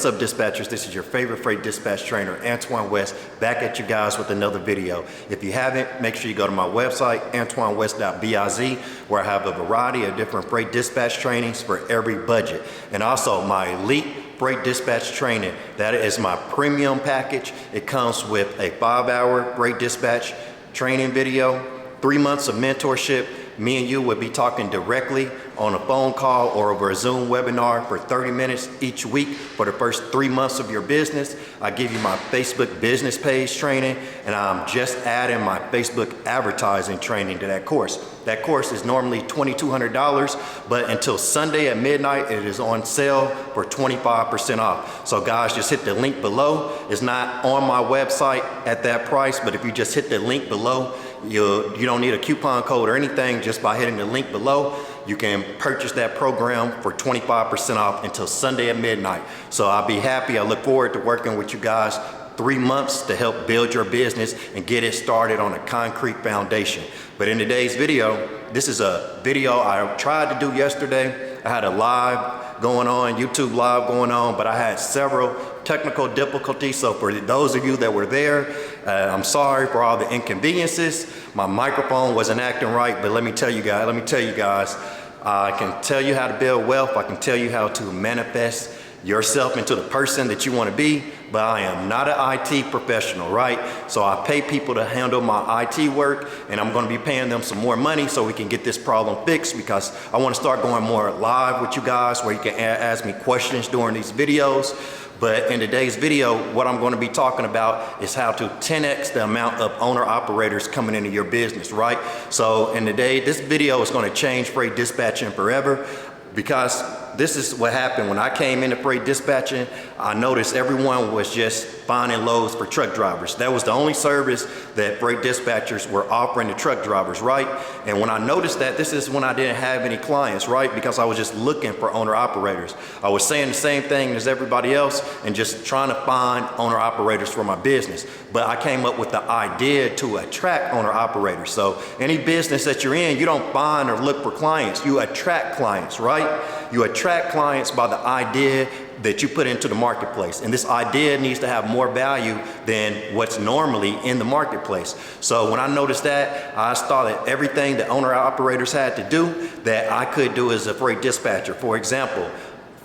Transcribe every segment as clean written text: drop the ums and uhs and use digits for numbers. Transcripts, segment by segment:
what's up, dispatchers? This is your favorite freight dispatch trainer, Antoine West, back at you guys with another video. If you haven't, make sure you go to my website, antoinewest.biz, where I have a variety of different freight dispatch trainings for every budget. And also my elite freight dispatch training. That is my premium package. It comes with a 5-hour freight dispatch training video, 3 months of mentorship. Me and you will be talking directly on a phone call or over a Zoom webinar for 30 minutes each week for the first 3 months of your business. I give you my Facebook business page training, and I'm just adding my Facebook advertising training to that course. That course is normally $2,200, but until Sunday at midnight, it is on sale for 25% off. So guys, just hit the link below. It's not on my website at that price, but if you just hit the link below, you don't need a coupon code or anything. Just by hitting the link below, you can purchase that program for 25% off until Sunday at midnight. So I'll be happy. I look forward to working with you guys 3 months to help build your business and get it started on a concrete foundation. But in today's video, this is a video I tried to do yesterday. I had a live going on, YouTube live going on, but I had several technical difficulties. So for those of you that were there, I'm sorry for all the inconveniences. My microphone wasn't acting right, but let me tell you guys, I can tell you how to build wealth. I can tell you how to manifest yourself into the person that you want to be, but I am not an IT professional, right? So I pay people to handle my IT work, and I'm going to be paying them some more money so we can get this problem fixed, because I want to start going more live with you guys where you can ask me questions during these videos. But in today's video, what I'm going to be talking about is how to 10x the amount of owner-operators coming into your business, right? So in this video is going to change freight dispatching forever, because this is what happened when I came into freight dispatching. I noticed everyone was just finding loads for truck drivers. That was the only service that freight dispatchers were offering to truck drivers, right? And when I noticed that, this is when I didn't have any clients, right? Because I was just looking for owner operators. I was saying the same thing as everybody else and just trying to find owner operators for my business. But I came up with the idea to attract owner operators. So any business that you're in, you don't find or look for clients, you attract clients, right? You attract clients by the idea that you put into the marketplace. And this idea needs to have more value than what's normally in the marketplace. So when I noticed that, I started everything that owner operators had to do that I could do as a freight dispatcher. For example,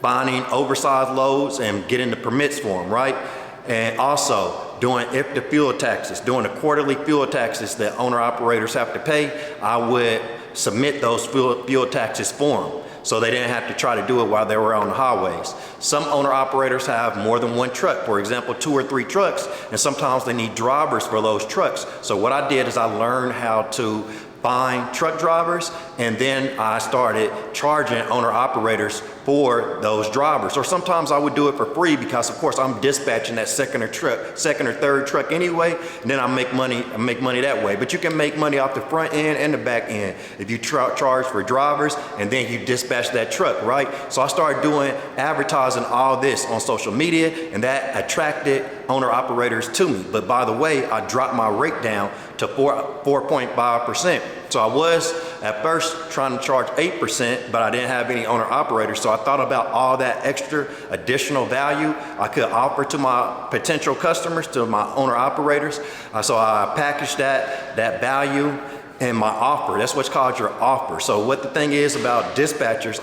finding oversized loads and getting the permits for them, right? And also doing the fuel taxes, doing the quarterly fuel taxes that owner operators have to pay. I would submit those fuel taxes for them, so they didn't have to try to do it while they were on the highways. Some owner operators have more than one truck, for example, 2 or 3 trucks, and sometimes they need drivers for those trucks. So what I did is I learned how to find truck drivers, and then I started charging owner operators for those drivers. Or sometimes I would do it for free, because of course I'm dispatching that second or third truck anyway, and then I make money that way. But you can make money off the front end and the back end if you charge for drivers and then you dispatch that truck, right? So I started doing advertising all this on social media, and that attracted owner operators to me. But by the way, I dropped my rate down to 4.5%. So I was at first trying to charge 8%, but I didn't have any owner operators. So I thought about all that extra additional value I could offer to my potential customers, to my owner operators. So I packaged that value in my offer. That's what's called your offer. So what the thing is about dispatchers,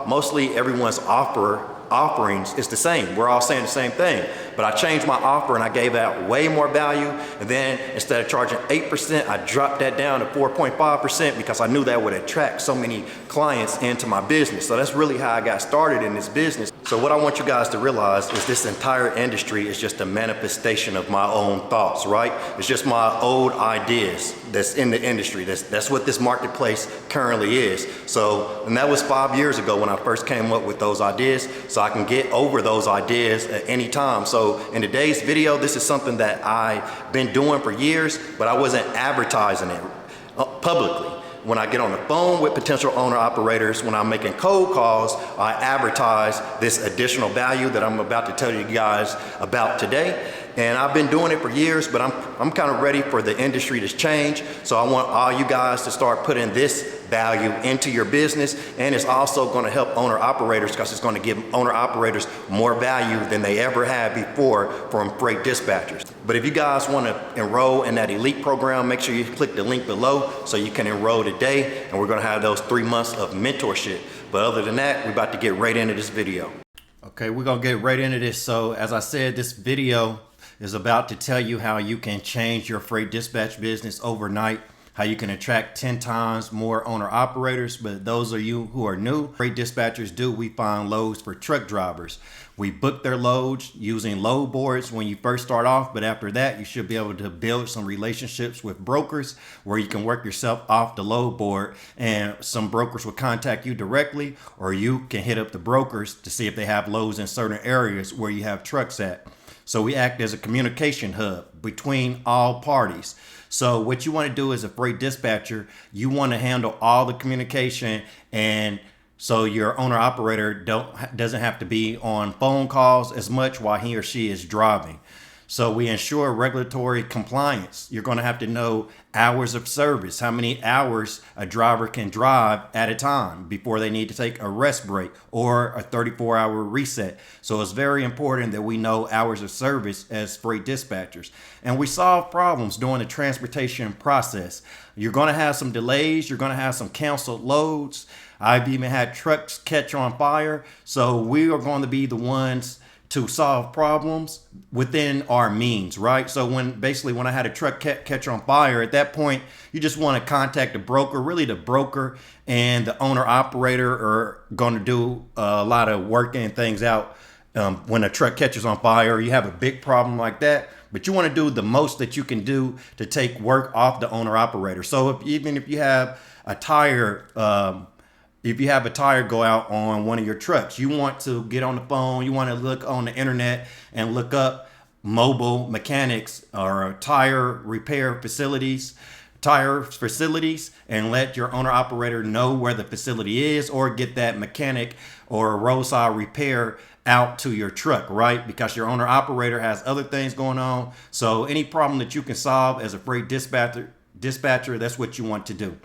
mostly everyone's offerings is the same. We're all saying the same thing, but I changed my offer and I gave out way more value. And then instead of charging 8%, I dropped that down to 4.5% because I knew that would attract so many clients into my business. So that's really how I got started in this business. So what I want you guys to realize is this entire industry is just a manifestation of my own thoughts, right? It's just my old ideas that's in the industry. That's what this marketplace currently is. So, and that was 5 years ago when I first came up with those ideas. So I can get over those ideas at any time. So in today's video, this is something that I've been doing for years, but I wasn't advertising it publicly. When I get on the phone with potential owner operators, when I'm making cold calls, I advertise this additional value that I'm about to tell you guys about today. And I've been doing it for years, but I'm kind of ready for the industry to change. So I want all you guys to start putting this value into your business, and it's also going to help owner operators because it's going to give owner operators more value than they ever had before from freight dispatchers. But if you guys want to enroll in that elite program, make sure you click the link below so you can enroll today, and we're going to have those 3 months of mentorship. But other than that, we're about to get right into this video. Okay, we're going to get right into this. So as I said, this video is about to tell you how you can change your freight dispatch business overnight, how you can attract 10 times more owner operators. But those of you who are new, freight dispatchers we find loads for truck drivers. We book their loads using load boards when you first start off, but after that, you should be able to build some relationships with brokers where you can work yourself off the load board, and some brokers will contact you directly, or you can hit up the brokers to see if they have loads in certain areas where you have trucks at. So we act as a communication hub between all parties. So what you want to do as a freight dispatcher, you want to handle all the communication, and so your owner operator doesn't have to be on phone calls as much while he or she is driving. So we ensure regulatory compliance. You're going to have to know hours of service, how many hours a driver can drive at a time before they need to take a rest break or a 34-hour reset. So it's very important that we know hours of service as freight dispatchers. And we solve problems during the transportation process. You're going to have some delays. You're going to have some canceled loads. I've even had trucks catch on fire. So we are going to be the ones to solve problems within our means, right? So when I had a truck catch on fire, at that point, you just want to contact the broker. Really, the broker and the owner operator are going to do a lot of working things out when a truck catches on fire. You have a big problem like that, but you want to do the most that you can do to take work off the owner operator. So even if you have a tire, go out on one of your trucks, you want to get on the phone, you want to look on the internet and look up mobile mechanics or tire repair facilities, and let your owner operator know where the facility is, or get that mechanic or roadside repair out to your truck, right? Because your owner operator has other things going on. So any problem that you can solve as a freight dispatcher, that's what you want to do.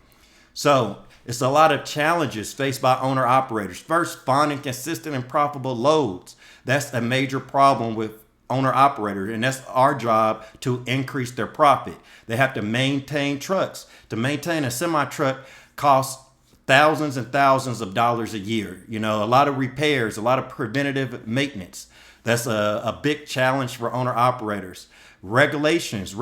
So it's a lot of challenges faced by owner operators. First, finding consistent and profitable loads. That's a major problem with owner operators, and that's our job to increase their profit. They have to maintain trucks. To maintain a semi truck costs thousands and thousands of dollars a year. You know, a lot of repairs, a lot of preventative maintenance. That's a big challenge for owner operators. Regulations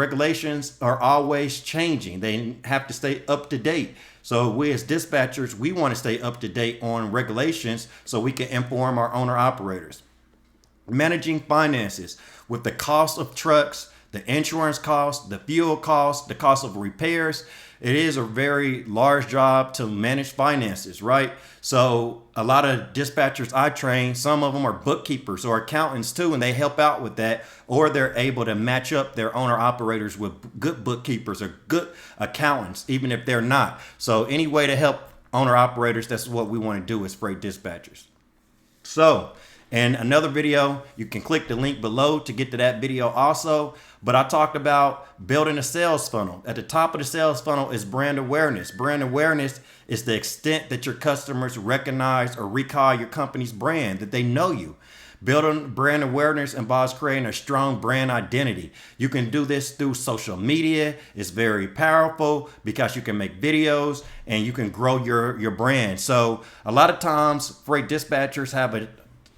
are always changing. They have to stay up to date. So we as dispatchers, we want to stay up to date on regulations so we can inform our owner operators. Managing finances with the cost of trucks, the insurance costs, the fuel costs, the cost of repairs. It is a very large job to manage finances, right? So a lot of dispatchers I train, some of them are bookkeepers or accountants too, and they help out with that, or they're able to match up their owner operators with good bookkeepers or good accountants, even if they're not. So any way to help owner operators, that's what we want to do as freight dispatchers. So in another video, you can click the link below to get to that video also. But I talked about building a sales funnel. At the top of the sales funnel is brand awareness. Brand awareness is the extent that your customers recognize or recall your company's brand, that they know you. Building brand awareness involves creating a strong brand identity. You can do this through social media. It's very powerful because you can make videos and you can grow your brand. So a lot of times freight dispatchers have a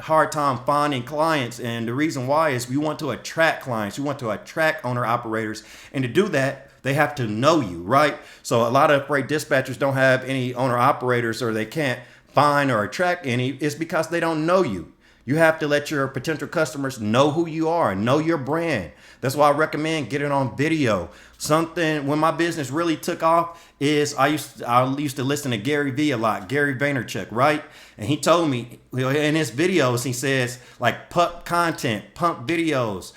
hard time finding clients, and the reason why is we want to attract clients, we want to attract owner operators, and to do that they have to know you, right? So a lot of freight dispatchers don't have any owner operators, or they can't find or attract any. It's because they don't know you. You have to let your potential customers know who you are, know your brand. That's why I recommend getting on video. Something when my business really took off is I used to listen to Gary Vee a lot, Gary Vaynerchuk, right? And he told me in his videos, he says like pump content, pump videos,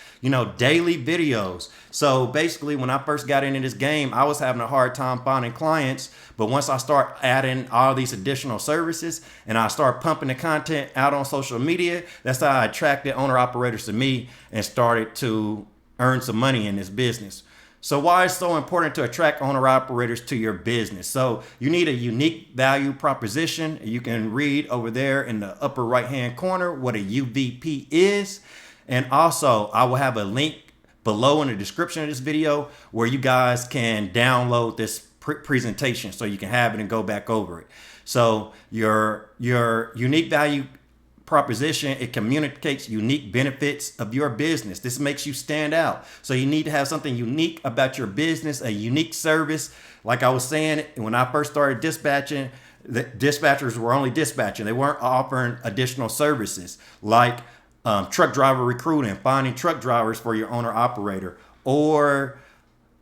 daily videos. So basically when I first got into this game, I was having a hard time finding clients. But once I start adding all these additional services and I start pumping the content out on social media, that's how I attracted owner operators to me and started to earn some money in this business. So why it's so important to attract owner operators to your business? So you need a unique value proposition. You can read over there in the upper right hand corner what a UVP is. And also I will have a link below in the description of this video where you guys can download this presentation so you can have it and go back over it. So your unique value proposition, it communicates unique benefits of your business. This makes you stand out. So you need to have something unique about your business, a unique service. Like I was saying, when I first started dispatching, the dispatchers were only dispatching. They weren't offering additional services like truck driver recruiting, finding truck drivers for your owner operator, or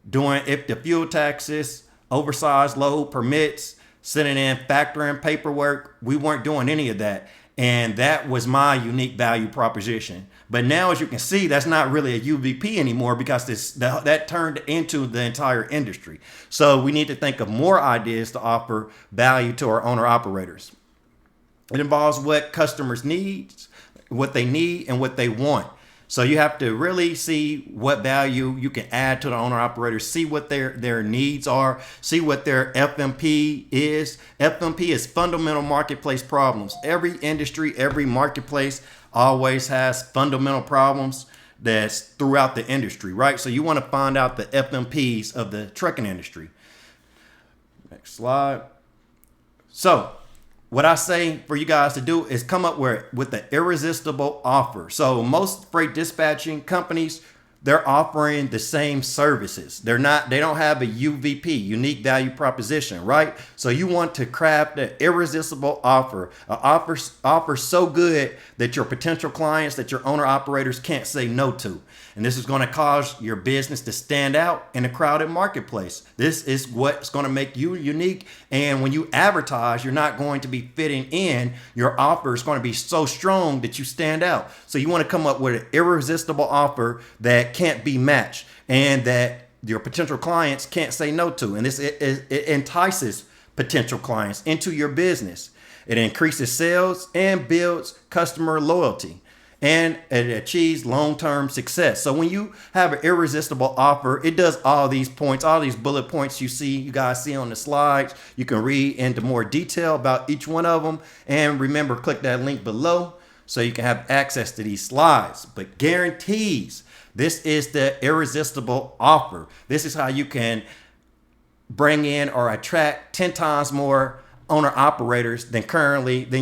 doing if the fuel taxes, oversized load permits, sending in factoring paperwork. We weren't doing any of that. And that was my unique value proposition. But now, as you can see, that's not really a UVP anymore because that turned into the entire industry. So we need to think of more ideas to offer value to our owner operators. It involves what customers need, what they need, and what they want. So you have to really see what value you can add to the owner operators, see what their needs are, see what their FMP is. FMP is fundamental marketplace problems. Every industry, every marketplace always has fundamental problems that's throughout the industry, right? So you want to find out the FMPs of the trucking industry. Next slide. So what I say for you guys to do is come up with the irresistible offer. So most freight dispatching companies, they're offering the same services. They don't have a UVP, unique value proposition, right? So you want to craft an irresistible offer, an offer so good that your potential clients, that your owner operators can't say no to. And this is going to cause your business to stand out in a crowded marketplace. This is what's going to make you unique. And when you advertise, you're not going to be fitting in. Your offer is going to be so strong that you stand out. So you want to come up with an irresistible offer that can't be matched and that your potential clients can't say no to. And it entices potential clients into your business. It increases sales and builds customer loyalty, and it achieves long-term success. So when you have an irresistible offer, it does all these points, all these bullet points you guys see on the slides. You can read into more detail about each one of them. And remember, click that link below so you can have access to these slides. But guarantees, this is the irresistible offer. This is how you can bring in or attract 10 times more owner operators than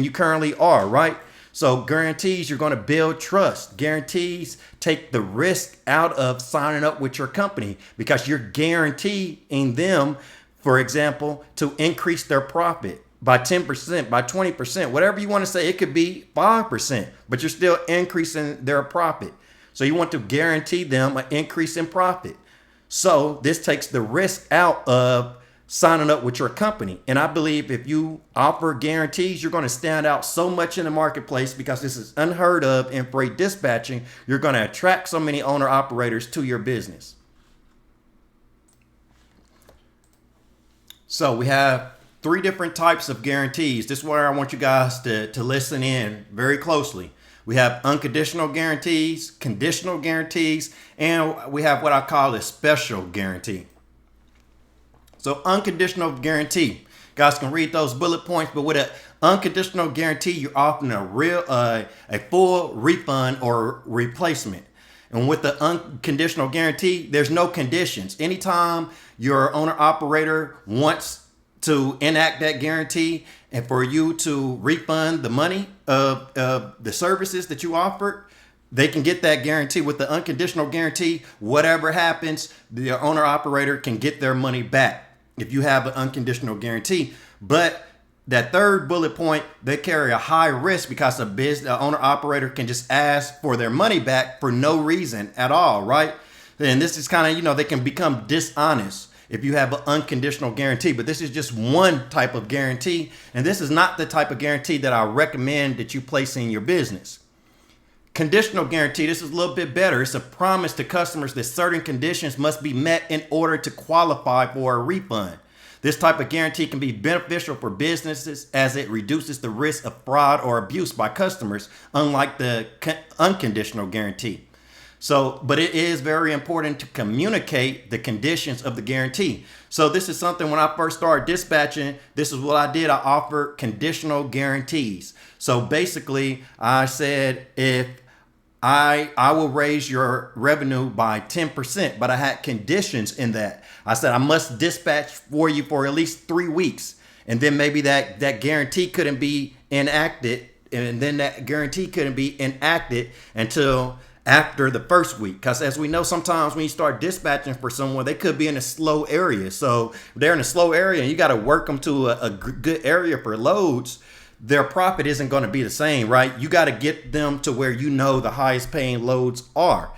you currently are, right? So guarantees, you're going to build trust. Guarantees take the risk out of signing up with your company because you're guaranteeing them, for example, to increase their profit by 10%, by 20%, whatever you want to say. It could be 5%, but you're still increasing their profit. So you want to guarantee them an increase in profit. So this takes the risk out of signing up with your company. And I believe if you offer guarantees, you're going to stand out so much in the marketplace because this is unheard of in freight dispatching. You're going to attract so many owner operators to your business. So we have 3 different types of guarantees. This is where I want you guys to listen in very closely. We have unconditional guarantees, conditional guarantees, and we have what I call a special guarantee. So unconditional guarantee, you guys can read those bullet points, but with an unconditional guarantee, you're offering a full refund or replacement. And with the unconditional guarantee, there's no conditions. Anytime your owner operator wants to enact that guarantee and for you to refund the money of the services that you offered, they can get that guarantee. With the unconditional guarantee, whatever happens, the owner operator can get their money back if you have an unconditional guarantee. But that third bullet point, they carry a high risk because the owner operator can just ask for their money back for no reason at all, right? And this is kind of, they can become dishonest if you have an unconditional guarantee. But this is just one type of guarantee. And this is not the type of guarantee that I recommend that you place in your business. Conditional guarantee, this is a little bit better. It's a promise to customers that certain conditions must be met in order to qualify for a refund. This type of guarantee can be beneficial for businesses as it reduces the risk of fraud or abuse by customers, unlike the unconditional guarantee. So, but it is very important to communicate the conditions of the guarantee. So this is something when I first started dispatching, this is what I did. I offered conditional guarantees. So basically I said, if I will raise your revenue by 10%, but I had conditions in that. I said, I must dispatch for you for at least 3 weeks. And then maybe that guarantee couldn't be enacted. And then that guarantee couldn't be enacted until after the first week. Because as we know, sometimes when you start dispatching for someone, they could be in a slow area. So if they're in a slow area and you got to work them to a good area for loads, their profit isn't going to be the same, right? You got to get them to where you know the highest paying loads are.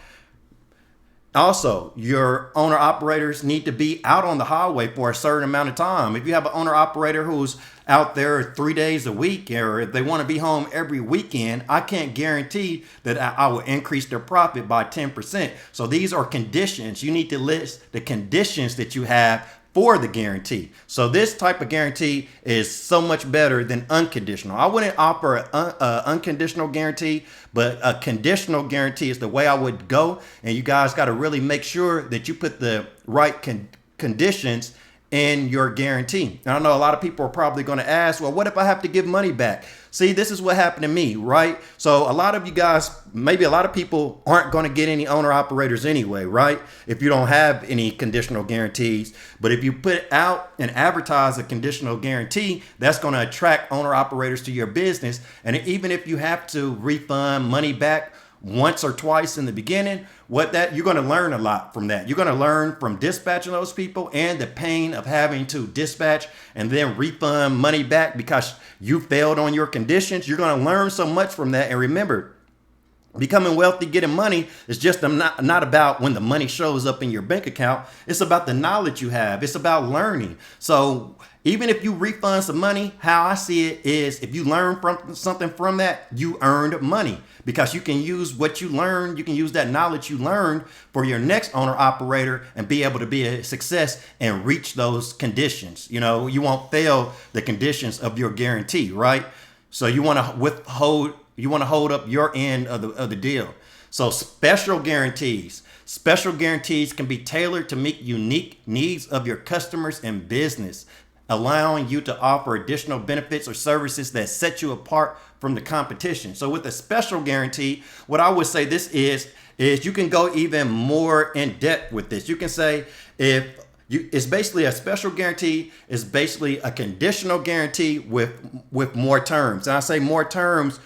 Also, your owner operators need to be out on the highway for a certain amount of time. If you have an owner operator who's out there 3 days a week, or if they want to be home every weekend, I can't guarantee that I will increase their profit by 10%. So these are conditions. You need to list the conditions that you have for the guarantee. So this type of guarantee is so much better than unconditional. I wouldn't offer an unconditional guarantee, but a conditional guarantee is the way I would go. And you guys got to really make sure that you put the right conditions in your guarantee. And I know a lot of people are probably going to ask, well, what if I have to give money back? See, this is what happened to me, right? So a lot of you guys, maybe a lot of people aren't going to get any owner operators anyway, right? If you don't have any conditional guarantees. But if you put out and advertise a conditional guarantee, that's going to attract owner operators to your business. And even if you have to refund money back once or twice in the beginning, you're going to learn a lot from that. You're going to learn from dispatching those people and the pain of having to dispatch and then refund money back because you failed on your conditions. You're going to learn so much from that. And remember, becoming wealthy, getting money is just not about when the money shows up in your bank account. It's about the knowledge you have. It's about learning. So even if you refund some money, how I see it is if you learn from something from that, you earned money because you can use what you learned. You can use that knowledge you learned for your next owner operator and be able to be a success and reach those conditions. You know, you won't fail the conditions of your guarantee, right? So you want to hold up your end of the deal. So special guarantees. Special guarantees can be tailored to meet unique needs of your customers and business, allowing you to offer additional benefits or services that set you apart from the competition. So with a special guarantee, what I would say this is you can go even more in depth with this. You can say it's basically a special guarantee is basically a conditional guarantee with more terms. And I say more terms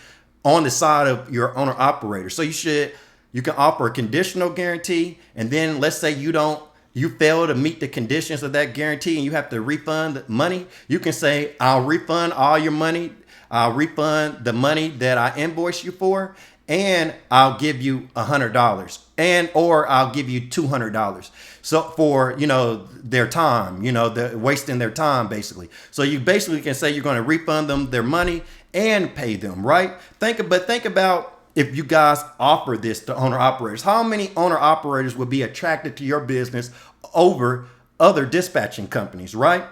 on the side of your owner operator. So you can offer a conditional guarantee, and then let's say you fail to meet the conditions of that guarantee and you have to refund the money. You can say, I'll refund all your money. I'll refund the money that I invoiced you for, and I'll give you $100 or I'll give you $200. So for, their time, they're wasting their time basically. So you basically can say you're going to refund them their money and pay them, right? Think about if you guys offer this to owner operators, how many owner operators would be attracted to your business over other dispatching companies, right?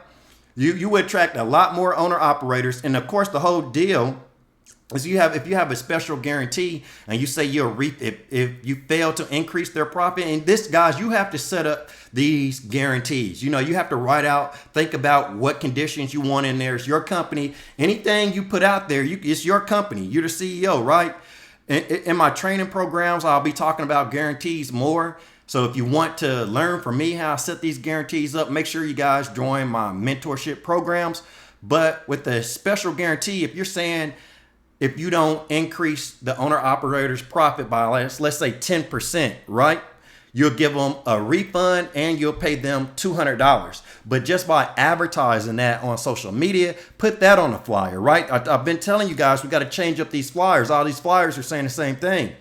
You would attract a lot more owner operators. And of course, the whole deal is if you have a special guarantee and you say if you fail to increase their profit, and guys, you have to set up these guarantees. You have to think about what conditions you want in there. It's your company. Anything you put out there, it's your company. You're the CEO, right? In my training programs, I'll be talking about guarantees more. So if you want to learn from me how I set these guarantees up, make sure you guys join my mentorship programs. But with the special guarantee, if you're saying if you don't increase the owner operator's profit by let's say 10%, right? You'll give them a refund and you'll pay them $200. But just by advertising that on social media, put that on a flyer, right? I've been telling you guys, we got to change up these flyers. All these flyers are saying the same thing.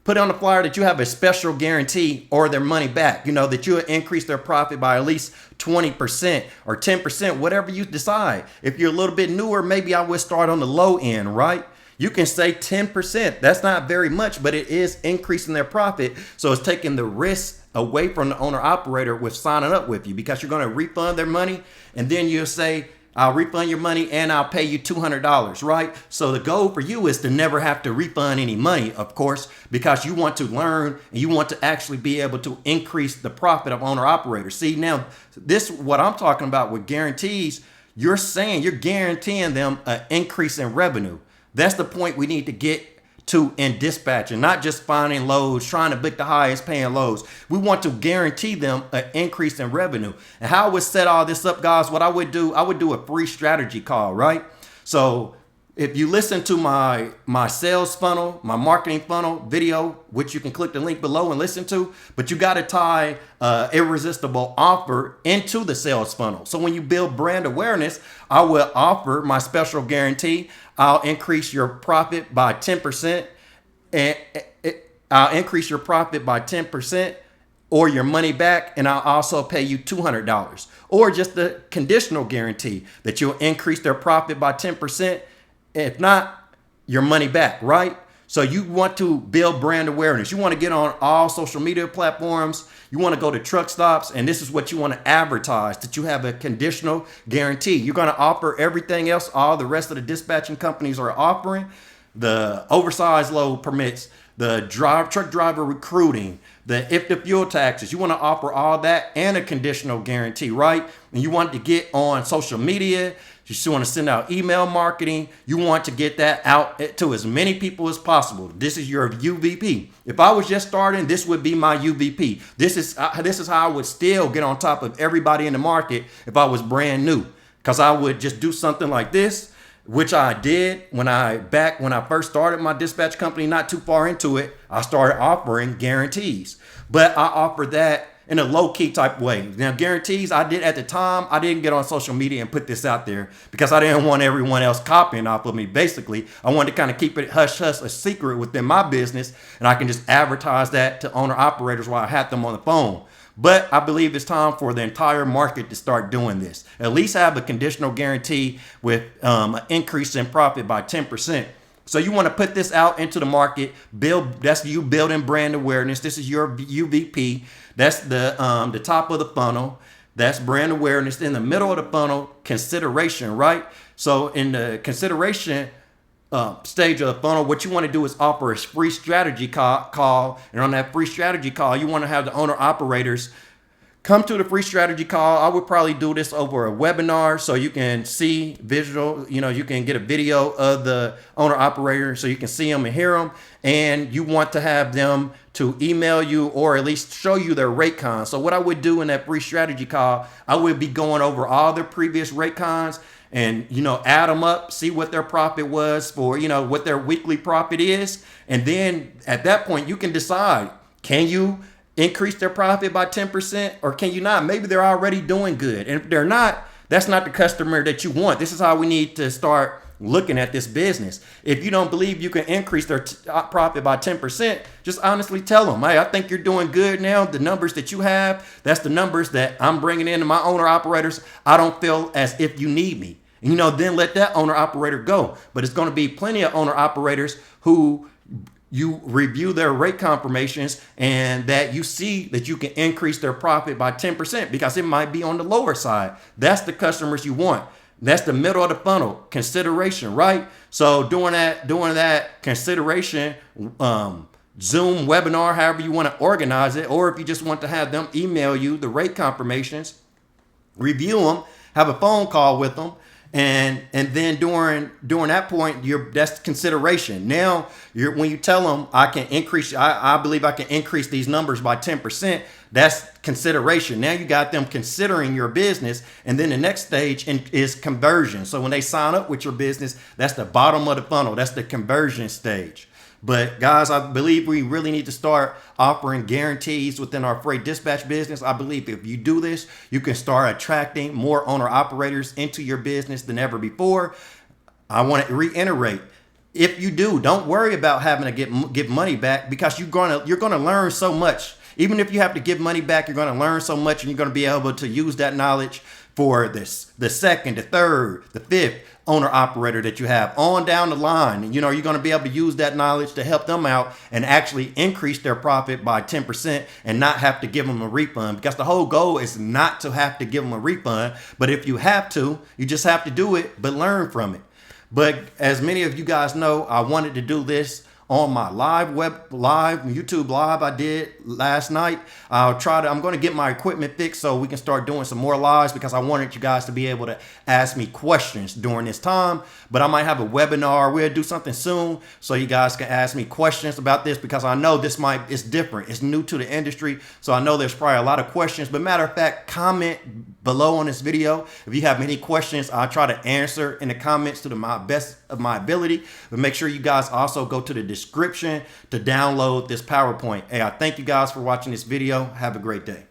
Put on the flyer that you have a special guarantee or their money back, that you'll increase their profit by at least 20% or 10%, whatever you decide. If you're a little bit newer, maybe I would start on the low end, right? You can say 10%. That's not very much, but it is increasing their profit. So it's taking the risk away from the owner operator with signing up with you because you're going to refund their money. And then you'll say, I'll refund your money and I'll pay you $200, right? So the goal for you is to never have to refund any money, of course, because you want to learn and you want to actually be able to increase the profit of owner operators. See, now this, what I'm talking about with guarantees, you're saying you're guaranteeing them an increase in revenue. That's the point we need to get to in dispatching, not just finding loads, trying to pick the highest paying loads. We want to guarantee them an increase in revenue. And how I would set all this up, guys, what I would do a free strategy call, right? So if you listen to my sales funnel, my marketing funnel video, which you can click the link below and listen to, but you got to tie irresistible offer into the sales funnel. So when you build brand awareness, I will offer my special guarantee. I'll increase your profit by 10%, and I'll increase your profit by 10% or your money back, and I'll also pay you $200. Or just the conditional guarantee that you'll increase their profit by 10%. If not, your money back, right? So you want to build brand awareness. You want to get on all social media platforms. You want to go to truck stops, and this is what you want to advertise, that you have a conditional guarantee. You're going to offer everything else all the rest of the dispatching companies are offering, the oversized load permits, the truck driver recruiting, if the fuel taxes. You want to offer all that and a conditional guarantee, right? And you want to get on social media. You want to send out email marketing. You want to get that out to as many people as possible. This is your UVP. If I was just starting, this would be my UVP. This is how I would still get on top of everybody in the market if I was brand new, because I would just do something like this, which I did when I first started my dispatch company. Not too far into it, I started offering guarantees, but I offered that in a low-key type way. Now, guarantees, I didn't get on social media and put this out there because I didn't want everyone else copying off of me. Basically, I wanted to kind of keep it hush-hush, a secret within my business, and I can just advertise that to owner-operators while I had them on the phone. But I believe it's time for the entire market to start doing this. At least have a conditional guarantee with an increase in profit by 10%. So you want to put this out into the market, that's you building brand awareness. This is your UVP. That's the top of the funnel. That's brand awareness. In the middle of the funnel, consideration, right? So in the consideration stage of the funnel, what you want to do is offer a free strategy call. And on that free strategy call, you want to have the owner operators come to the free strategy call. I would probably do this over a webinar so you can see visual, you can get a video of the owner operator so you can see them and hear them. And you want to have them to email you or at least show you their rate cons. So what I would do in that free strategy call, I would be going over all their previous rate cons and, add them up, see what their profit was for, what their weekly profit is. And then at that point, you can decide, can you increase their profit by 10% or can you not? Maybe they're already doing good. And if they're not, that's not the customer that you want. This is how we need to start looking at this business. If you don't believe you can increase their profit by 10%, just honestly tell them, hey, I think you're doing good now. The numbers that you have, that's the numbers that I'm bringing into my owner operators. I don't feel as if you need me. Then let that owner operator go. But it's going to be plenty of owner operators who you review their rate confirmations and that you see that you can increase their profit by 10% because it might be on the lower side. That's the customers you want. That's the middle of the funnel, consideration, right? So doing that consideration, Zoom webinar, however you want to organize it, or if you just want to have them email you the rate confirmations, review them, have a phone call with them. And then during that point, that's consideration. Now, when you tell them I believe I can increase these numbers by 10%, that's consideration. Now you got them considering your business. And then the next stage is conversion. So when they sign up with your business, that's the bottom of the funnel. That's the conversion stage. But guys, I believe we really need to start offering guarantees within our freight dispatch business. I believe if you do this, you can start attracting more owner operators into your business than ever before. I want to reiterate, if you do, don't worry about having to give money back because you're gonna learn so much. Even if you have to give money back, you're going to learn so much and you're going to be able to use that knowledge for this, the second, the third, the fifth owner operator that you have on down the line. And, you know, you're going to be able to use that knowledge to help them out and actually increase their profit by 10% and not have to give them a refund, because the whole goal is not to have to give them a refund. But if you have to, you just have to do it, but learn from it. But as many of you guys know, I wanted to do this on my YouTube live I did last night. I'm going to get my equipment fixed so we can start doing some more lives, because I wanted you guys to be able to ask me questions during this time. But I might have a webinar. We'll do something soon so you guys can ask me questions about this, because I know it's different. It's new to the industry. So I know there's probably a lot of questions, but matter of fact, comment below on this video. If you have any questions, I'll try to answer in the comments to the best of my ability. But make sure you guys also go to the description to download this PowerPoint. Hey, I thank you guys for watching this video. Have a great day.